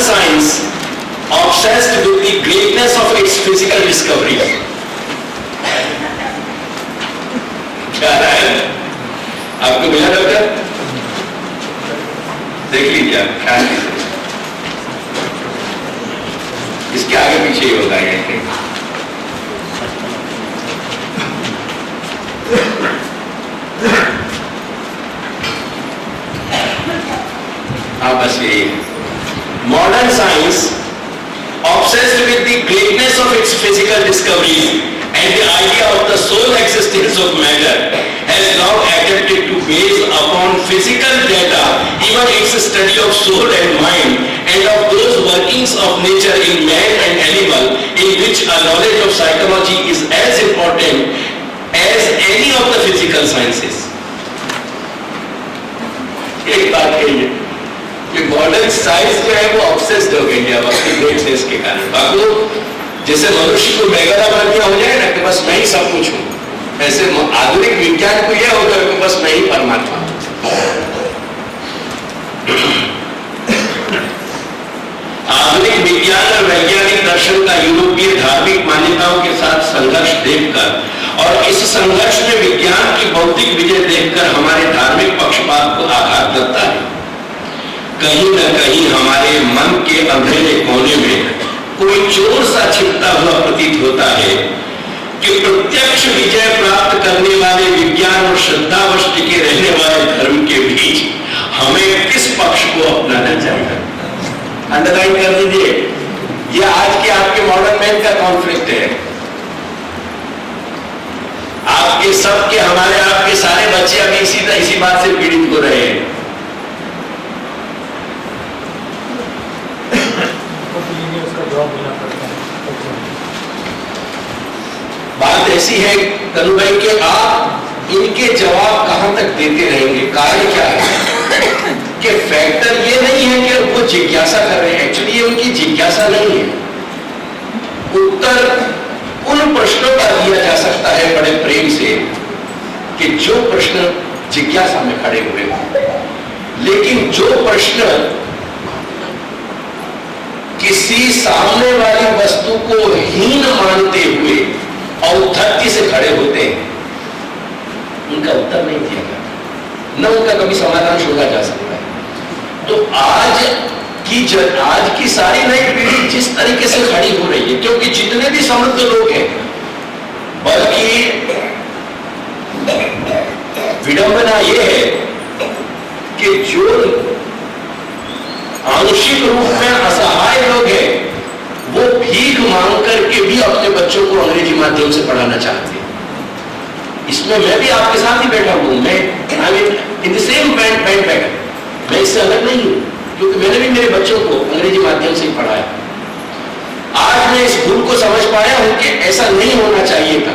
science obsessed with the greatness of its physical discovery. क्या है आपको मिला डॉक्टर? देख लीजिए आप, ख्याल कीजिए, इसके आगे पीछे ही होगा ये। हाँ बस यही है। Modern science obsessed with the greatness of its physical discoveries and the idea of the sole existence of matter has now attempted to base upon physical data even its study of soul and mind and of those workings of nature in man and animal, in which a knowledge of psychology is as important as any of the physical sciences. एक बात कहिए कि modern science जो है वो obsessed हो गई है अपनी ग्रेटनेस के कारण। बाबू जैसे मनुष्य को मेगालोमानिया हो जाए ना कि बस मैं ही सब कुछ हूं, ऐसे आधुनिक विज्ञान को यह होगा कि बस मैं ही परमात्मा हूं। आधुनिक विज्ञान और वैज्ञानिक दर्शन का यूरोपीय धार्मिक मान्यताओं के साथ संघर्ष देखकर और इस संघर्ष में विज्ञान की भौतिक विजय देखकर हमारे धार्मिक पक्षपात को आघात करता है। कहीं न कहीं हमारे मन के अंधेरे कोने में कोई चोर सा छिपता हुआ प्रतीत होता है कि प्रत्यक्ष विजय प्राप्त करने वाले विज्ञान और श्रद्धावश टिके रहने वाले धर्म के बीच हमें किस पक्ष को अपनाना चाहिए। अंडरलाइन कर लीजिए, ये आज के आपके मॉडर्न मैन का कॉन्फ्लिक्ट है। आपके सबके, हमारे आपके सारे बच्चे अभी इसी बात से पीड़ित हो रहे हैं। बात ऐसी है कनु भाई कि आप इनके जवाब कहां तक देते रहेंगे। कारण क्या है कि फैक्टर ये नहीं है कि वो जिज्ञासा कर रहे हैं, एक्चुअली ये उनकी जिज्ञासा नहीं है। उत्तर उन प्रश्नों का दिया जा सकता है बड़े प्रेम से कि जो प्रश्न जिज्ञासा में खड़े हुए हों, लेकिन जो प्रश्न किसी सामने वाली वस्तु को हीन मानते हुए औद्धत्य से खड़े होते हैं, उनका उत्तर नहीं दिया जाता, न उनका कभी समाधान शोधा जा सकता है। तो आज की सारी नई पीढ़ी जिस तरीके से खड़ी हो रही है, क्योंकि जितने भी समृद्ध लोग हैं, बल्कि विडंबना यह है कि जो आंशिक रूप में असहाय लोग हैं, वो भीख मांग करके भी अपने बच्चों को अंग्रेजी माध्यम से पढ़ाना चाहते हैं। इसमें मैं भी आपके साथ ही बैठा हूं, मैं इन द सेम बैंड बैठा, मैं इससे अलग नहीं हूं, क्योंकि मैंने भी मेरे बच्चों को अंग्रेजी माध्यम से ही पढ़ाया। आज मैं इस भूल को समझ पाया हूं कि ऐसा नहीं होना चाहिए था।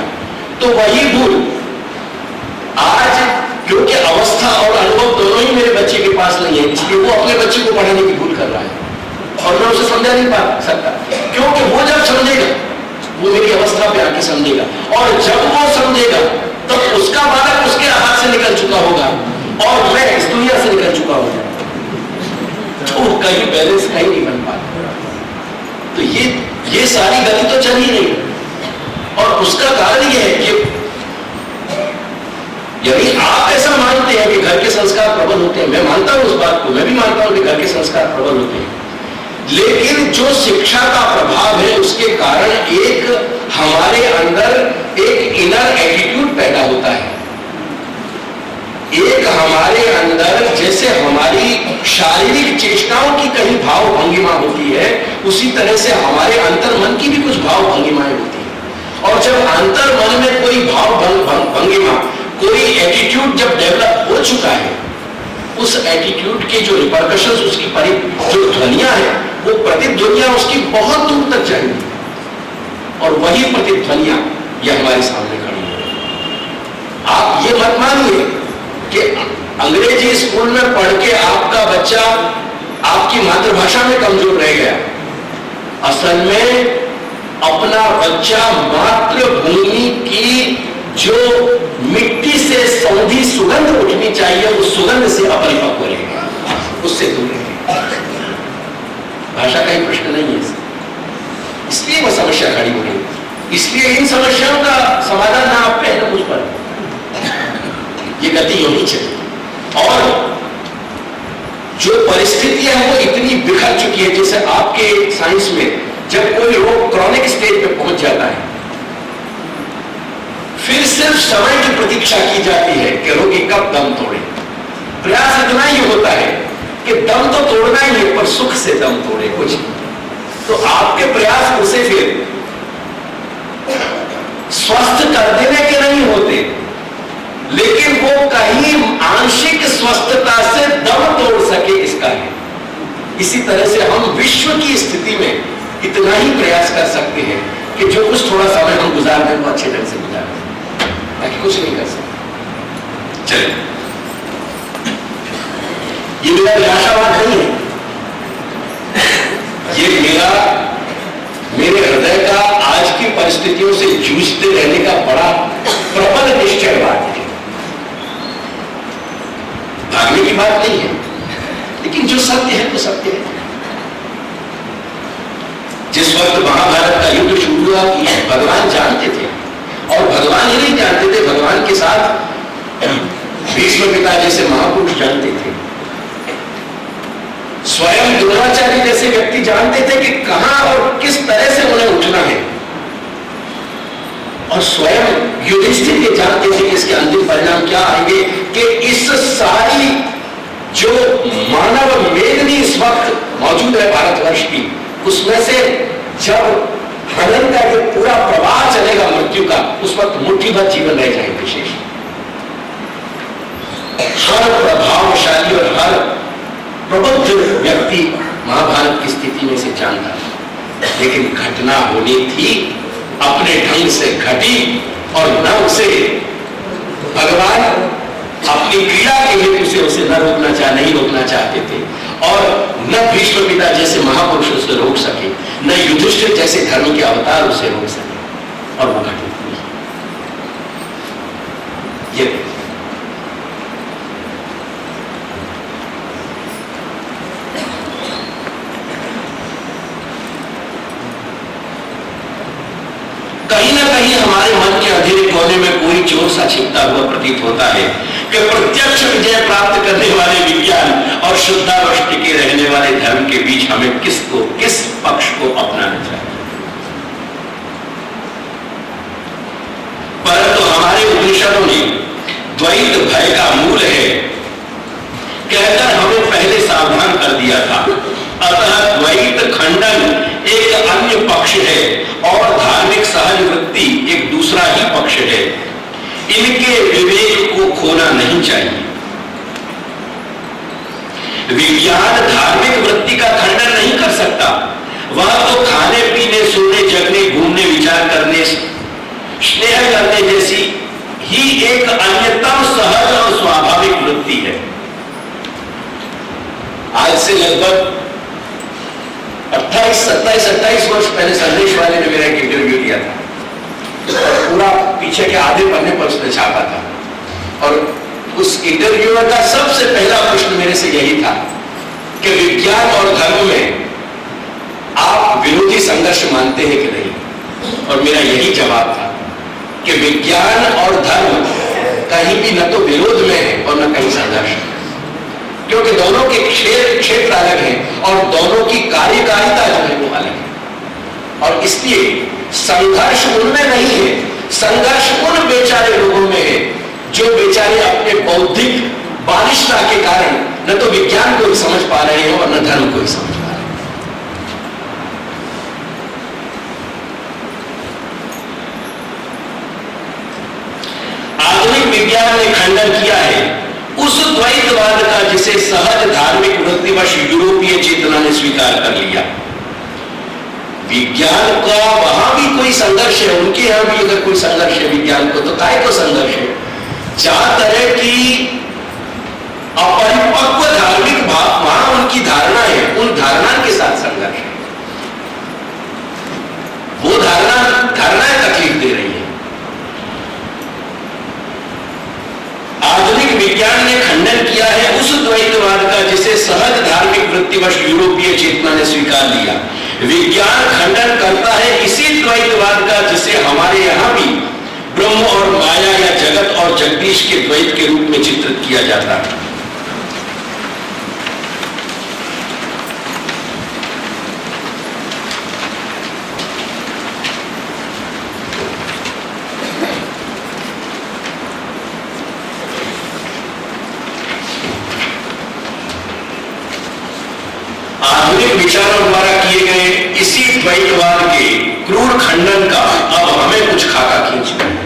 तो वही भूल आज, क्योंकि अवस्था और अनुभव दोनों ही मेरे बच्चे के पास नहीं है, इसलिए वो अपने बच्चे को पढ़ाने की भूल कर रहा है और मैं उसे समझा नहीं पा सकता, क्योंकि वो जब समझेगा वो मेरी अवस्था पे आके समझेगा, और जब वो समझेगा तब तो उसका बालक उसके हाथ से निकल चुका होगा और मैं इस दुनिया से निकल चुका होगा, तो कहीं बैलेंस कहीं नहीं बन पाता। तो ये सारी गति तो चल ही नहीं, और उसका कारण यह है कि यदि आप ऐसा मानते हैं कि घर के संस्कार प्रबल होते हैं, मैं मानता हूं उस बात को, मैं भी मानता हूं कि घर के संस्कार प्रबल होते हैं, लेकिन जो शिक्षा का प्रभाव है उसके कारण एक हमारे अंदर एक इनर एटीट्यूड पैदा होता है। एक हमारे अंदर जैसे हमारी शारीरिक चेष्टाओं की कहीं भाव भंगिमा होती है, उसी तरह से हमारे अंतर मन की भी कुछ भाव भंगिमाएं होती है। और जब अंतर मन में कोई भाव भंगिमा, कोई एटीट्यूड जब डेवलप हो चुका है, उस एटीट्यूड के जो रिपरकशंस, उसकी जो ध्वनियां है, वो प्रतिध्वनियां उसकी बहुत दूर तक जाएंगी, और वही प्रतिध्वनियां ये हमारे सामने खड़ी है। आप ये मत मानिए कि अंग्रेजी स्कूल में पढ़ के आपका बच्चा आपकी मातृभाषा में कमजोर रह गया। असल में अपना बच्चा मातृभूमि की जो मिट्टी से सौंधी सुगंध उठनी चाहिए, उस सुगंध से अपरिपक्व रहेगा, उससे दूर रहेगा। भाषा का ही प्रश्न नहीं है, इसलिए वो समस्या खड़ी हो रही। इसलिए इन समस्याओं का समाधान ना आप पे है ना मुझ पर, ये गति होनी चाहिए। और जो परिस्थितियां हैं वो इतनी बिखर चुकी है, जैसे आपके साइंस में जब कोई रोग क्रॉनिक स्टेज पे पहुंच जाता है, फिर सिर्फ समय की प्रतीक्षा की जाती है कि रोगी कब दम तोड़े। प्रयास इतना ही होता है कि दम तो तोड़ना ही है, पर सुख से दम तोड़े कुछ। तो आपके प्रयास उसे फिर स्वस्थ कर देने के नहीं होते, लेकिन वो कहीं आंशिक स्वस्थता से दम तोड़ सके इसका है। इसी तरह से हम विश्व की स्थिति में इतना ही प्रयास कर सकते हैं कि जो कुछ थोड़ा समय हम गुजार दें वो अच्छे ढंग से गुजार दें, बाकी कुछ नहीं कर सकते। चलिए, ये मेरा निराशावाद नहीं है, ये मेरे हृदय का आज की परिस्थितियों से जूझते रहने का बड़ा प्रबल निश्चयवाद है। भागने की बात नहीं है, लेकिन जो सत्य है वो सत्य है। जिस वक्त महाभारत का युद्ध शुरू हुआ, भगवान जानते थे, और भगवान ही नहीं जानते थे, भगवान के साथ भीष्म पिता जैसे महापुरुष जानते थे, स्वयं द्रोणाचार्य जैसे व्यक्ति जानते थे कि कहां और किस तरह से उन्हें उठना है, और स्वयं युधिष्ठिर ये जानते थे कि इसके अंतिम परिणाम क्या आएंगे, कि इस सारी जो मानव मेदनी इस वक्त मौजूद है भारतवर्ष की, उसमें से जब हनन का ये पूरा प्रवाह चलेगा मृत्यु का, उस वक्त मुट्ठी भर जीवन रह जाएंगे शेष। हर प्रभावशाली और हर प्रबुद्ध व्यक्ति महाभारत की स्थिति में से जानता, लेकिन घटना होनी थी, अपने ढंग से घटी, और न उसे भगवान अपनी क्रिया के हेतु से उसे नहीं रोकना चाहते थे, और न भीष्म पिता जैसे महापुरुष उसे रोक सके, न युधिष्ठिर जैसे धर्म के अवतार उसे रोक सके, और वो घटित हुई। ये कहीं ना कहीं हमारे मन के अधीरे कोने में कोई चोर सा छिपता हुआ प्रतीत होता है कि प्रत्यक्ष विजय प्राप्त करने वाले विज्ञान और शुद्धावस्था के रहने वाले धर्म के बीच हमें किस पक्ष को अपनाना चाहिए। परंतु हमारे उपनिषदों ने द्वैत भय का मूल है कहकर हमें पहले सावधान कर दिया था। अतः द्वैत खंडन एक अन्य पक्ष है और धार्मिक सहज वृत्ति एक दूसरा ही पक्ष है। इनके विवेक को खोना नहीं चाहिए। विज्ञान धार्मिक वृत्ति का खंडन नहीं कर सकता, वह तो खाने पीने सोने जगने घूमने विचार करने स्नेह करने जैसी ही एक अन्यतम सहज और स्वाभाविक वृत्ति है। आज से लगभग 28 वर्ष पहले संदेश वाले ने मेरा एक इंटरव्यू दिया था, पूरा पीछे के आधे पन्ने पर उसने छापा था, और उस इंटरव्यूअर का सबसे पहला प्रश्न मेरे से यही था कि विज्ञान और धर्म में आप विरोधी संघर्ष मानते हैं कि नहीं। और मेरा यही जवाब था कि विज्ञान और धर्म कहीं भी न तो विरोध में है और न कहीं संघर्ष है, क्योंकि दोनों के क्षेत्र अलग हैं और दोनों की कार्यकारिता जो है वो अलग है। और इसलिए संघर्ष उनमें नहीं है, संघर्ष उन बेचारे लोगों में है जो बेचारे अपने बौद्धिक बालिशता के कारण न तो विज्ञान को ही समझ पा रहे हैं और न धर्म को ही समझ पा रहे हैं। आधुनिक विज्ञान ने खंडन किया है उस द्वैतवाद का जिसे सहज धार्मिक वृत्तिवश यूरोपीय चेतना ने स्वीकार कर लिया। विज्ञान का वहां भी कोई संघर्ष है, उनके यहां भी अगर कोई संघर्ष है विज्ञान को, तो काय को संघर्ष है? जहां तरह की अपरिपक्व धार्मिक भाव वहां उनकी धारणा है, उन धारणा के साथ संघर्ष है। वो धारणाएं तकलीफ दे रही है। आधुनिक विज्ञान ने खंडन किया है उस द्वैतवाद का जिसे सहज धार्मिक वृत्तिवश यूरोपीय चेतना ने स्वीकार लिया। विज्ञान खंडन करता है इसी द्वैतवाद का जिसे हमारे यहां भी ब्रह्म और माया या जगत और जगदीश के द्वैत के रूप में चित्रित किया जाता है। आधुनिक विचारों द्वारा किए गए इसी द्वैतवाद के क्रूर खंडन का अब हमें कुछ खाका खींचना है।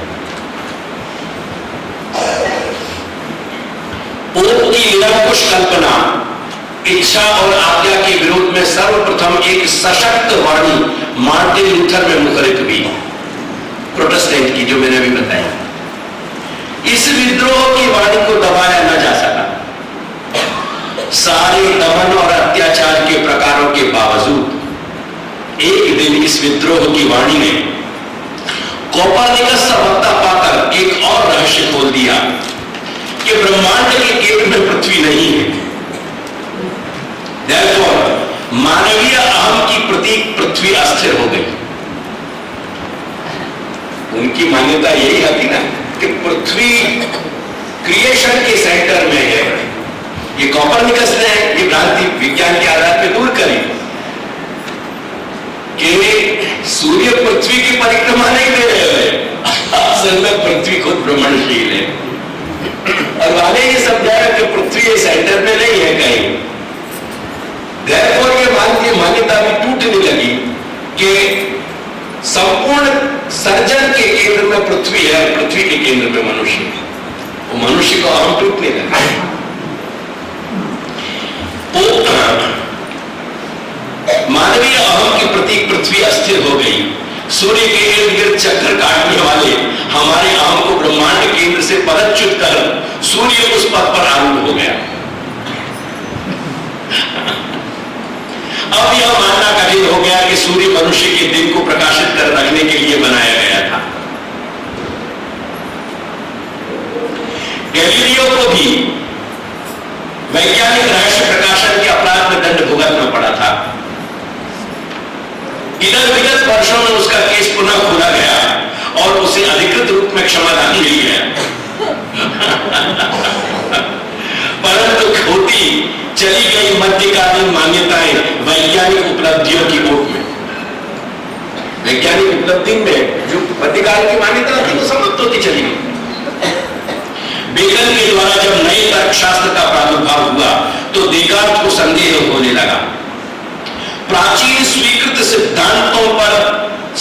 पोप की निरंकुश कल्पना, इच्छा और आज्ञा के विरोध में सर्वप्रथम एक सशक्त वाणी मार्टिन लूथर में मुखरित हुई, प्रोटेस्टेंट की, जो मैंने अभी बताया। इस विद्रोह की वाणी को दबाया न जा सका। सारे दमन और अत्याचार के प्रकारों के बावजूद एक दिन इस विद्रोह की वाणी ने कोपरनिकस सभ्यता पाकर एक और रहस्य खोल दिया कि ब्रह्मांड के केंद्र में पृथ्वी नहीं है। Therefore, मानवीय अहम की प्रतीक पृथ्वी अस्थिर हो गई। उनकी मान्यता यही आती ना कि पृथ्वी क्रिएशन के सेंटर में है। ये कोपरनिकस ने ये भ्रांति विज्ञान के आधार पर दूर करी कि सूर्य पृथ्वी की परिक्रमा नहीं दे रहे हैं, असल में पृथ्वी खुद भ्रमणशील है। और वाले ये समझाया कि पृथ्वी सेंटर में नहीं है कहीं। Therefore, ये मान्यता भी टूटने लगी कि संपूर्ण सर्जन के केंद्र में पृथ्वी है, पृथ्वी के केंद्र में मनुष्य है। वो मनुष्य को अहम टूटने लगा। मानवीय अहम की प्रतीक पृथ्वी अस्थिर हो गई। सूर्य के इर्द गिर्द चक्कर काटने वाले हमारे अहम को ब्रह्मांड केंद्र से पदच्युत कर सूर्य उस पद पर आरूढ़ हो गया। अब यह मानना कठिन हो गया कि सूर्य मनुष्य के दिन को प्रकाशित कर रखने के लिए बनाया गया था। गैलीलियो को भी वैज्ञानिक रहस्य प्रकाशन के अपराध में दंड भुगतना पड़ा था। इधर विगत वर्षों में उसका केस पुनः खोला गया और उसे अधिकृत रूप में क्षमादान मिल गया। परंतु खोती चली गई मध्यकालीन मान्यताएं वैज्ञानिक उपलब्धियों की ओट में। वैज्ञानिक उपलब्धि में जो मध्यकाल की मान्यता थी वो समाप्त होती चली गई। बेकन के द्वारा जब नए तर्कशास्त्र का प्रादुर्भाव हुआ तो देकार्त को संदेह होने लगा। प्राचीन स्वीकृत सिद्धांतों पर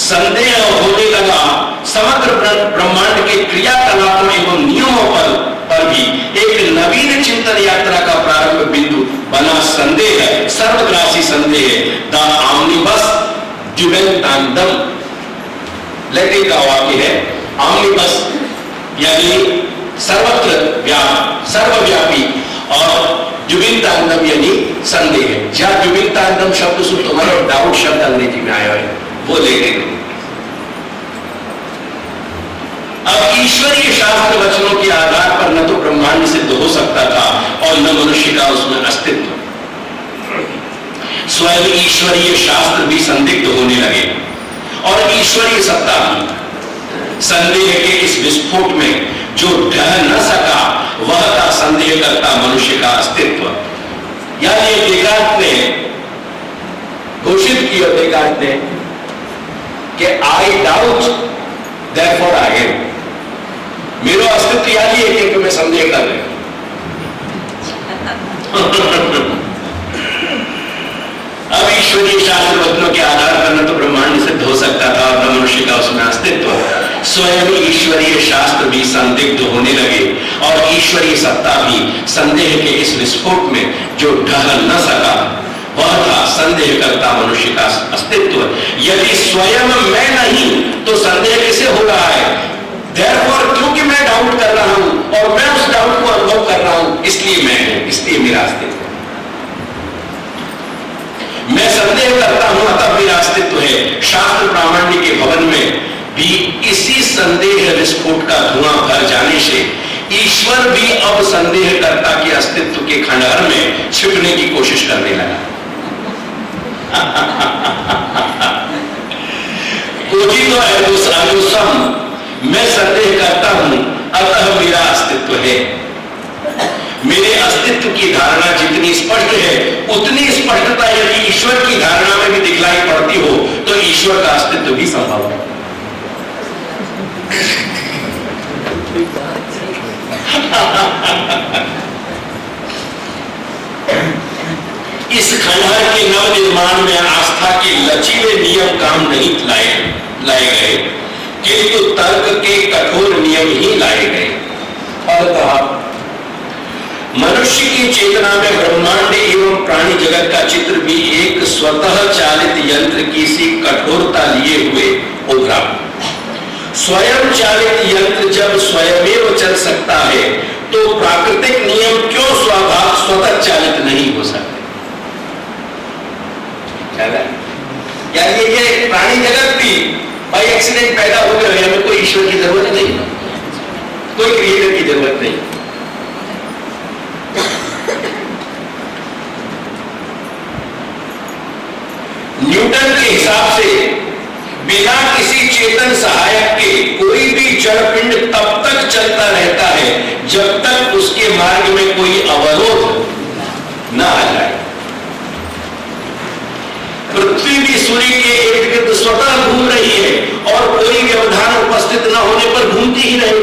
संदेह होने लगा। समग्र ब्रह्मांड के क्रियाकलापों एवं नियमों पर भी एक नवीन चिंतन यात्रा का प्रारंभ बिंदु बना संदेह, सर्वग्रासी संदेह, द ऑमनिबस जुवेंतांडम। लैटिन का वाक्य है ऑमनिबस, यानी सर्वव्यापी, और जुबिंतांडम यानी संदेह। जहां जुबिंतांडम शब्द सुन तुम्हारा डाउट शब्द अंग्रेजी में आया है, वो लेते हैं। अब ईश्वरीय शास्त्र वचनों के आधार पर न तो ब्रह्मांड सिद्ध हो सकता था और न मनुष्य का उसमें अस्तित्व। स्वयं ईश्वरीय शास्त्र भी संदिग्ध होने लगे और ईश्वरीय सत्ता भी। संदेह के इस विस्फोट में जो ढह न सका वह था संदेह करता मनुष्य का अस्तित्व। यानी देकार्त ने घोषित किया, देकार्त ने कि I doubt therefore I am. मेरा अस्तित्व यानी है कि मैं संदेह कर रहा हूं। अब ईश्वरीय शास्त्र वचनों के आधार पर न तो ब्रह्मांड सिद्ध हो सकता था और न मनुष्य का उसमें अस्तित्व। स्वयं ईश्वरीय शास्त्र भी संदिग्ध होने लगे और ईश्वरीय सत्ता भी संदेह के इस विस्फोट में जो ढह न सका वह था संदेह करता मनुष्य का अस्तित्व। यदि स्वयं मैं नहीं तो संदेह किसे हो रहा है? Therefore, क्योंकि मैं डाउट कर रहा हूं और मैं उस डाउट को अनुभव कर रहा हूं, इसलिए मैं हूं, इसलिए मेरा अस्तित्व। मैं संदेह करता हूं अतः मेरा अस्तित्व है। शास्त्र प्रामाण्य के भवन में भी इसी संदेह विस्फोट का धुआं भर जाने से ईश्वर भी अब संदेहकर्ता के अस्तित्व के खंडहर में छिपने की कोशिश करने लगा। कोजी तो अनुसम, मैं संदेह करता हूं, अतः मेरा अस्तित्व है। मेरे अस्तित्व की धारणा जितनी स्पष्ट है, उतनी स्पष्टता यदि ईश्वर की धारणा में भी दिखलाई पड़ती हो तो ईश्वर का अस्तित्व भी संभव है। इस खंडहर के नव निर्माण में आस्था के लचीले नियम काम नहीं लाए गए, किंतु तर्क के कठोर नियम ही लाए गए। अतः मनुष्य की चेतना में ब्रह्मांड एवं प्राणी जगत का चित्र भी एक स्वतः चालित यंत्र की सी कठोरता लिए हुए उभरा। स्वयं चालित यंत्र जब स्वयमेव चल सकता है तो प्राकृतिक नियम क्यों स्वतः चालित नहीं हो सकते? यानी ये प्राणी जगत भी बाई एक्सीडेंट पैदा हो गए, हमें कोई ईश्वर की जरूरत नहीं, कोई क्रिएटर की जरूरत नहीं। न्यूटन के हिसाब से बिना किसी चेतन सहायक के कोई भी जड़ पिंड तब तक चलता रहता है जब तक उसके मार्ग में कोई अवरोध न आ जाए। पृथ्वी भी सूर्य के इर्द गिर्द स्वतः घूम रही है और कोई व्यवधान उपस्थित न होने पर घूमती ही नहीं।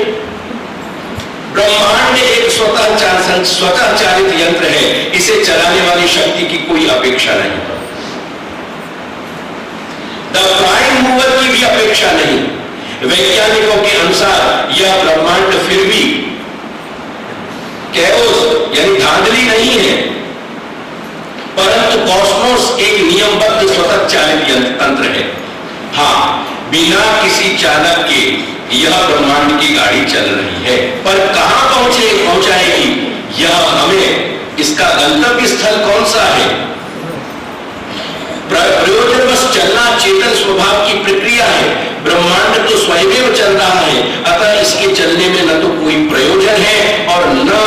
ब्रह्मांड एक स्वतः चालित यंत्र है, इसे चलाने वाली शक्ति की कोई अपेक्षा नहीं, द प्राइम मूवर की भी अपेक्षा नहीं। वैज्ञानिकों के अनुसार यह ब्रह्मांड फिर भी कैओस यानी धांधली नहीं है, परंतु कॉस्मोस एक नियमबद्ध स्वतः चालित तंत्र है। हाँ, बिना किसी चालक के यह ब्रह्मांड की गाड़ी चल रही है, पर कहां पहुंचाएगी यह हमें, इसका गंतव्य स्थल कौन सा है? प्रयोजनवश चलना चेतन स्वभाव की प्रक्रिया है। ब्रह्मांड तो स्वयं चल रहा है, अतः इसके चलने में न तो कोई प्रयोजन है और न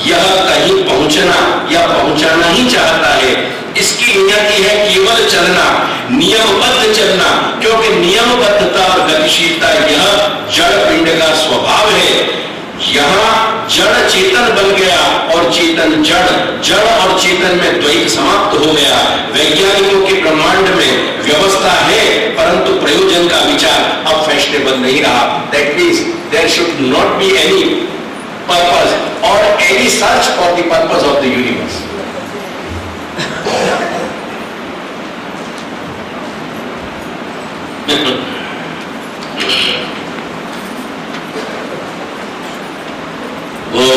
यह कहीं पहुंचना या पहुंचाना ही चाहता है। इसकी नियति है केवल चलना, नियमबद्ध चलना, क्योंकि नियमबद्धता और गतिशीलता यह जड़ पिंड का स्वभाव है। यहां जड़ चेतन बन गया और चेतन जड़, जड़ और चेतन में द्वैत समाप्त हो गया। वैज्ञानिकों के ब्रह्मांड में व्यवस्था है, परंतु प्रयोजन का विचार अब फैशनेबल नहीं रहा। That means there should not be any purpose और any search for the purpose of the universe. वो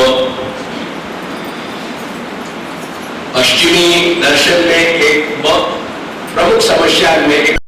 पश्चिमी दर्शन में एक बहुत प्रमुख समस्या में